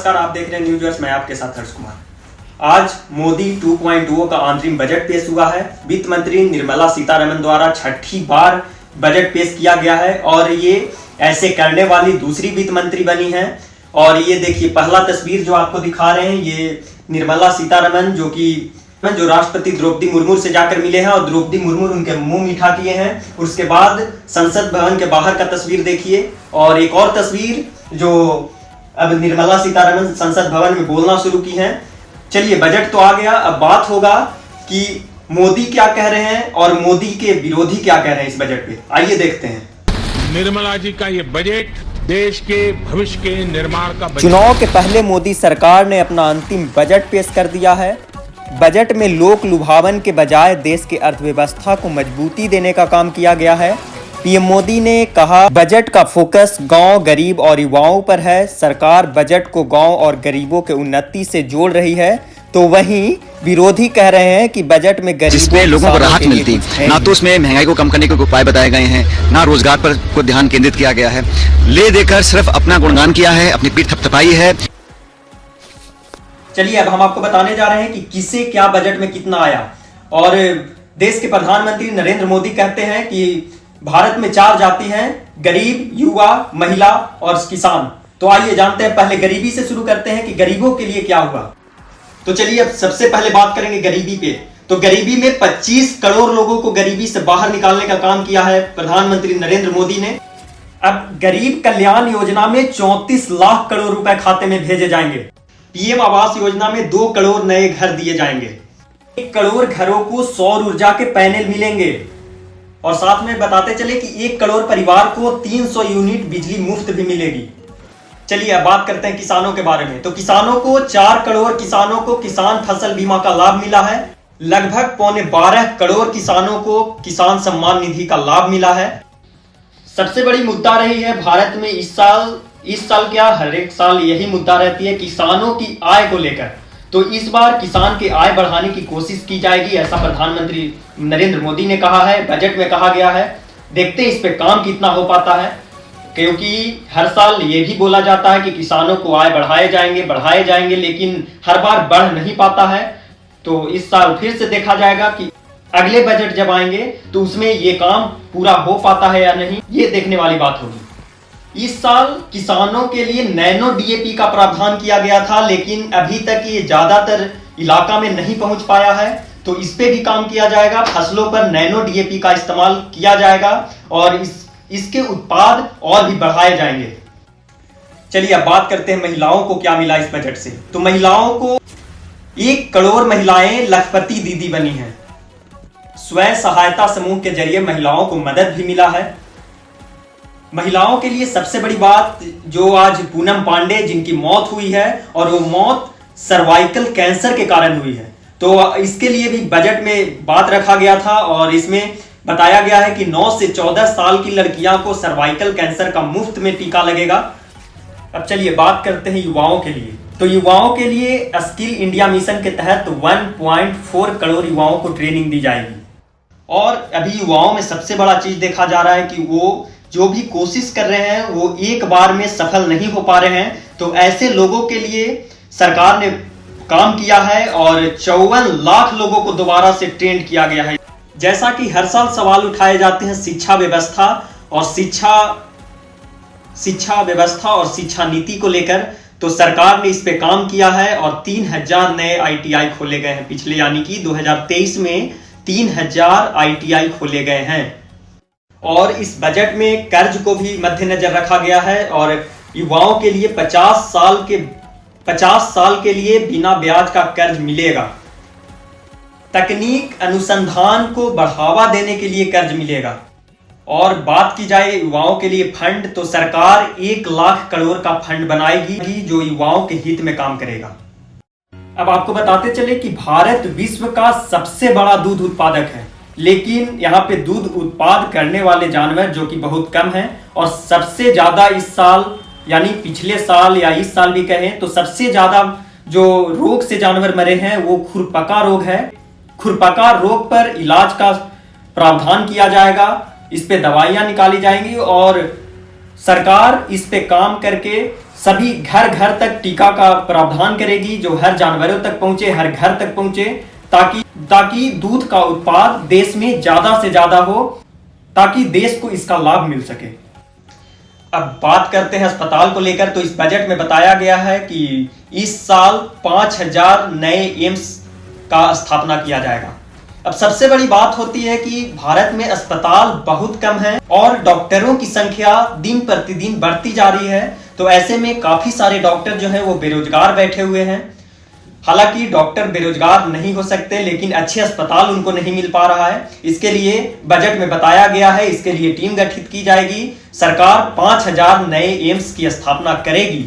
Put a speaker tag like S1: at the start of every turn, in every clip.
S1: नमस्कार, आप देख रहे हैं न्यूज़। मैं आपके साथ हर्ष कुमार। आज मोदी 2.0 का अंतरिम बजट पेश हुआ है। वित्त मंत्री निर्मला सीतारमण द्वारा छठी बार बजट पेश किया गया है और ये ऐसे करने वाली दूसरी वित्त मंत्री बनी है। और ये देखिए, पहला तस्वीर जो आपको दिखा रहे हैं, ये निर्मला सीतारमण जो राष्ट्रपति द्रौपदी मुर्मू से जाकर मिले हैं और द्रौपदी मुर्मू उनके मुंह मीठा किए हैं। उसके बाद संसद भवन के बाहर का तस्वीर देखिए और एक और तस्वीर जो अब निर्मला सीतारमण संसद भवन में बोलना शुरू की हैं। चलिए, बजट तो आ गया, अब बात होगा कि मोदी क्या कह रहे हैं और मोदी के विरोधी क्या कह रहे हैं इस बजट पे। आइए देखते हैं।
S2: निर्मला जी का ये बजट देश के भविष्य के निर्माण का बजट।
S1: चुनाव के पहले मोदी सरकार ने अपना अंतिम बजट पेश कर दिया है। बजट में लोक लुभावन के बजाय देश की अर्थव्यवस्था को मजबूती देने का काम किया गया है। पीएम मोदी ने कहा, बजट का फोकस गांव, गरीब और युवाओं पर है। सरकार बजट को गांव और गरीबों के उन्नति से जोड़ रही है, तो वहीं विरोधी कह रहे हैं कि बजट में
S3: जिसमें लोगों को राहत मिलती, ना तो उसमें महंगाई को कम करने के उपाय बताए गए हैं, ना रोजगार पर को ध्यान केंद्रित किया गया है। ले देकर सिर्फ अपना गुणगान किया है, अपनी पीठ थपथपाई है।
S1: चलिए, अब हम आपको बताने जा रहे हैं कि किसे क्या बजट में कितना आया। और देश के प्रधानमंत्री नरेंद्र मोदी कहते हैं कि भारत में 4 जाति हैं: गरीब, युवा, महिला और किसान। तो आइए जानते हैं, पहले गरीबी से शुरू करते हैं कि गरीबों के लिए क्या हुआ। तो चलिए, अब सबसे पहले बात करेंगे गरीबी पे। तो गरीबी में 25 करोड़ लोगों को गरीबी से बाहर निकालने का काम किया है प्रधानमंत्री नरेंद्र मोदी ने। अब गरीब कल्याण योजना में 34 लाख करोड़ रुपए खाते में भेजे जाएंगे। पीएम आवास योजना में 2 करोड़ नए घर दिए जाएंगे। 1 करोड़ घरों को सौर ऊर्जा के पैनल मिलेंगे। और साथ में बताते चले कि 1 करोड़ परिवार को 300 यूनिट बिजली मुफ्त भी मिलेगी। चलिए, अब बात करते हैं किसानों के बारे में। तो किसानों को 4 करोड़ किसानों को किसान फसल बीमा का लाभ मिला है। लगभग 12.25 करोड़ किसानों को किसान सम्मान निधि का लाभ मिला है। सबसे बड़ी मुद्दा रही है भारत में इस साल क्या, हर एक साल यही मुद्दा रहती है किसानों की आय को लेकर। तो इस बार किसान की आय बढ़ाने की कोशिश की जाएगी, ऐसा प्रधानमंत्री नरेंद्र मोदी ने कहा है। बजट में कहा गया है। देखते हैं इस पे काम कितना हो पाता है, क्योंकि हर साल ये भी बोला जाता है कि किसानों को आय बढ़ाए जाएंगे, लेकिन हर बार बढ़ नहीं पाता है। तो इस साल फिर से देखा जाएगा कि अगले बजट जब आएंगे तो उसमें ये काम पूरा हो पाता है या नहीं, ये देखने वाली बात होगी। इस साल किसानों के लिए नैनो डीएपी का प्रावधान किया गया था, लेकिन अभी तक ये ज्यादातर इलाका में नहीं पहुंच पाया है। तो इस पे भी काम किया जाएगा। फसलों पर नैनो डीएपी का इस्तेमाल किया जाएगा और इसके उत्पाद और भी बढ़ाए जाएंगे। चलिए, अब बात करते हैं महिलाओं को क्या मिला इस बजट से। तो महिलाओं को 1 करोड़ महिलाएं लखपति दीदी बनी हैं। स्वयं सहायता समूह के जरिए महिलाओं को मदद भी मिला है। महिलाओं के लिए सबसे बड़ी बात, जो आज पूनम पांडे जिनकी मौत हुई है और वो मौत सर्वाइकल कैंसर के कारण हुई है, तो इसके लिए भी बजट में बात रखा गया था और इसमें बताया गया है कि 9 से 14 साल की लड़कियां को सर्वाइकल कैंसर का मुफ्त में टीका लगेगा। अब चलिए बात करते हैं युवाओं के लिए। तो युवाओं के लिए स्किल इंडिया मिशन के तहत 1.4 करोड़ युवाओं को ट्रेनिंग दी जाएगी। और अभी युवाओं में सबसे बड़ा चीज देखा जा रहा है कि वो जो भी कोशिश कर रहे हैं वो एक बार में सफल नहीं हो पा रहे हैं। तो ऐसे लोगों के लिए सरकार ने काम किया है और 54 लाख लोगों को दोबारा से ट्रेंड किया गया है। जैसा कि हर साल सवाल उठाए जाते हैं शिक्षा व्यवस्था और शिक्षा नीति को लेकर, तो सरकार ने इस पे काम किया है और 3000 नए ITI खोले गए हैं पिछले, यानी कि 2023 में 3000 ITI खोले गए हैं। और इस बजट में कर्ज को भी मद्देनजर रखा गया है और युवाओं के लिए 50 साल के लिए बिना ब्याज का कर्ज मिलेगा। तकनीक अनुसंधान को बढ़ावा देने के लिए कर्ज मिलेगा। और बात की जाए युवाओं के लिए फंड, तो सरकार 1 लाख करोड़ का फंड बनाएगी जो युवाओं के हित में काम करेगा। अब आपको बताते चले कि भारत विश्व का सबसे बड़ा दूध उत्पादक है, लेकिन यहाँ पे दूध उत्पाद करने वाले जानवर जो कि बहुत कम हैं। और सबसे ज्यादा इस साल, यानी पिछले साल या इस साल भी कहें, तो सबसे ज्यादा जो रोग से जानवर मरे हैं वो खुरपका रोग है। खुरपका रोग पर इलाज का प्रावधान किया जाएगा, इस पे दवाइयां निकाली जाएंगी और सरकार इस पे काम करके सभी घर घर तक टीका का प्रावधान करेगी, जो हर जानवरों तक पहुंचे, हर घर तक पहुंचे, ताकि दूध का उत्पाद देश में ज्यादा से ज्यादा हो, ताकि देश को इसका लाभ मिल सके। अब बात करते हैं अस्पताल को लेकर। तो इस बजट में बताया गया है कि इस साल 5000 नए एम्स का स्थापना किया जाएगा। अब सबसे बड़ी बात होती है कि भारत में अस्पताल बहुत कम है और डॉक्टरों की संख्या दिन प्रतिदिन बढ़ती जा रही है। तो ऐसे में काफी सारे डॉक्टर जो है वो बेरोजगार बैठे हुए हैं। हालांकि डॉक्टर बेरोजगार नहीं हो सकते, लेकिन अच्छे अस्पताल उनको नहीं मिल पा रहा है। इसके लिए बजट में बताया गया है, इसके लिए टीम गठित की जाएगी। सरकार 5000 नए एम्स की स्थापना करेगी।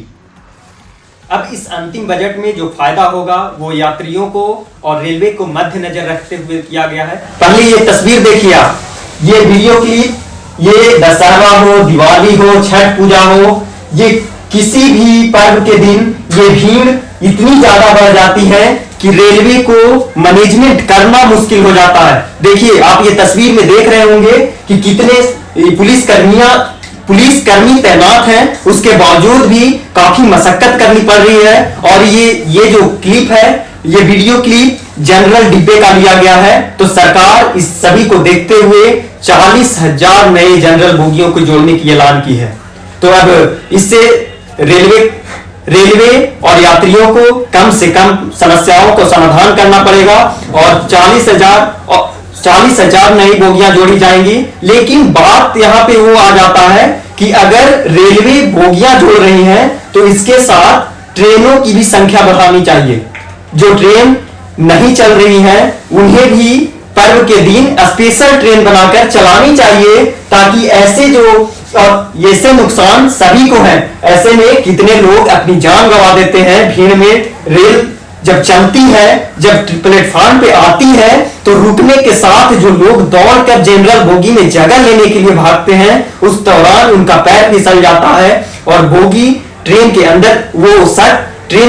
S1: अब इस अंतिम बजट में जो फायदा होगा वो यात्रियों को और रेलवे को मद्देनजर रखते हुए किया गया है। पहले ये तस्वीर देखिए आप, ये वीडियो क्लिप, ये दशहरा हो, दिवाली हो, छठ पूजा हो, ये किसी भी पर्व के दिन ये भीड़ इतनी ज्यादा बढ़ जाती है कि रेलवे को मैनेजमेंट करना मुश्किल हो जाता है। देखिए आप ये तस्वीर में देख रहे होंगे कि कितने पुलिसकर्मी तैनात हैं, उसके बावजूद भी काफी मशक्कत करनी पड़ रही है। और ये जो क्लिप है, ये वीडियो क्लिप जनरल डिब्बे का लिया गया है। तो सरकार इस सभी को देखते हुए 40,000 नए जनरल बोगियों को जोड़ने की ऐलान की है। तो अब इससे रेलवे और यात्रियों को कम से कम समस्याओं को समाधान करना पड़ेगा और 40,000 नई बोगियां जोड़ी जाएंगी। लेकिन बात यहां पे वो आ जाता है कि अगर रेलवे बोगियां जोड़ रही है तो इसके साथ ट्रेनों की भी संख्या बढ़ानी चाहिए। जो ट्रेन नहीं चल रही है उन्हें भी पर्व के दिन स्पेशल ट्रेन बनाकर चलानी चाहिए, ताकि ऐसे नुकसान सभी को है। ऐसे में कितने लोग अपनी जान गंवा देते हैं भीड़ में। रेल जब चलती है, जब प्लेटफॉर्म पे आती है, तो रुकने के साथ जो लोग दौड़कर जनरल बोगी में जगह लेने के लिए भागते हैं, उस दौरान उनका पैर फिसल जाता है और बोगी ट्रेन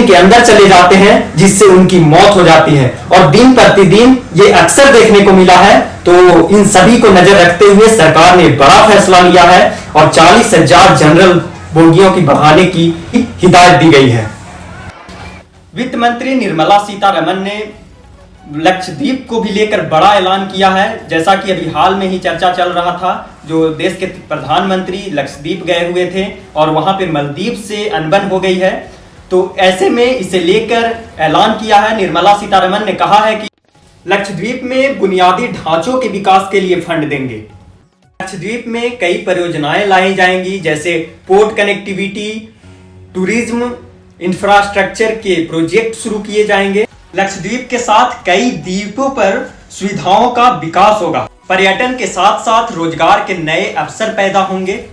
S1: के अंदर चले जाते हैं, जिससे उनकी मौत हो जाती है। और दिन प्रतिदिन ये अक्सर देखने को मिला है। तो इन सभी को नजर रखते हुए सरकार ने बड़ा फैसला लिया है और 40,000 जनरल बोगियों की बढ़ाने की हिदायत दी गई है। वित्त मंत्री निर्मला सीतारमण ने लक्षद्वीप को भी लेकर बड़ा ऐलान किया है। जैसा कि अभी हाल में ही चर्चा चल रहा था, जो देश के प्रधानमंत्री लक्षद्वीप गए हुए थे और वहां पे मालदीव से अनबन हो गई है। तो ऐसे में इसे लेकर ऐलान किया है। निर्मला सीतारमण ने कहा है कि लक्षद्वीप में बुनियादी ढांचों के विकास के लिए फंड देंगे। लक्षद्वीप में कई परियोजनाएं लाई जाएंगी, जैसे पोर्ट कनेक्टिविटी, टूरिज्म, इंफ्रास्ट्रक्चर के प्रोजेक्ट शुरू किए जाएंगे। लक्षद्वीप के साथ कई द्वीपों पर सुविधाओं का विकास होगा। पर्यटन के साथ साथ रोजगार के नए अवसर पैदा होंगे।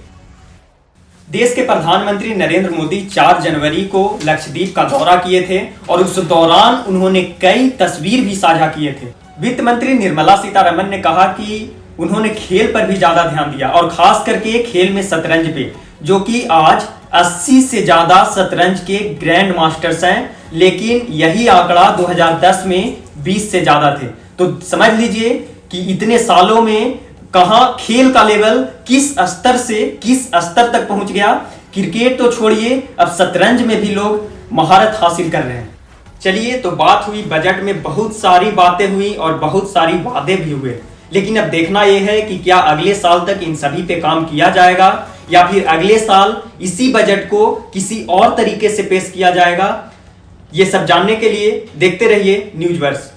S1: देश के प्रधानमंत्री नरेंद्र मोदी 4 जनवरी को लक्षद्वीप का दौरा किए थे और उस दौरान उन्होंने कई तस्वीर भी साझा किए थे। वित्त मंत्री निर्मला सीतारमण ने कहा कि उन्होंने खेल पर भी ज्यादा ध्यान दिया और खास करके खेल में शतरंज पे, जो कि आज 80 से ज्यादा शतरंज के ग्रैंड मास्टर्स हैं, लेकिन यही आंकड़ा 2010 में 20 से ज्यादा थे। तो समझ लीजिए कि इतने सालों में कहां खेल का लेवल किस स्तर से किस स्तर तक पहुंच गया। क्रिकेट तो छोड़िए, अब शतरंज में भी लोग महारत हासिल कर रहे हैं। चलिए, तो बात हुई बजट में, बहुत सारी बातें हुई और बहुत सारी वादे भी हुए। लेकिन अब देखना यह है कि क्या अगले साल तक इन सभी पे काम किया जाएगा या फिर अगले साल इसी बजट को किसी और तरीके से पेश किया जाएगा। ये सब जानने के लिए देखते रहिए न्यूज वर्स।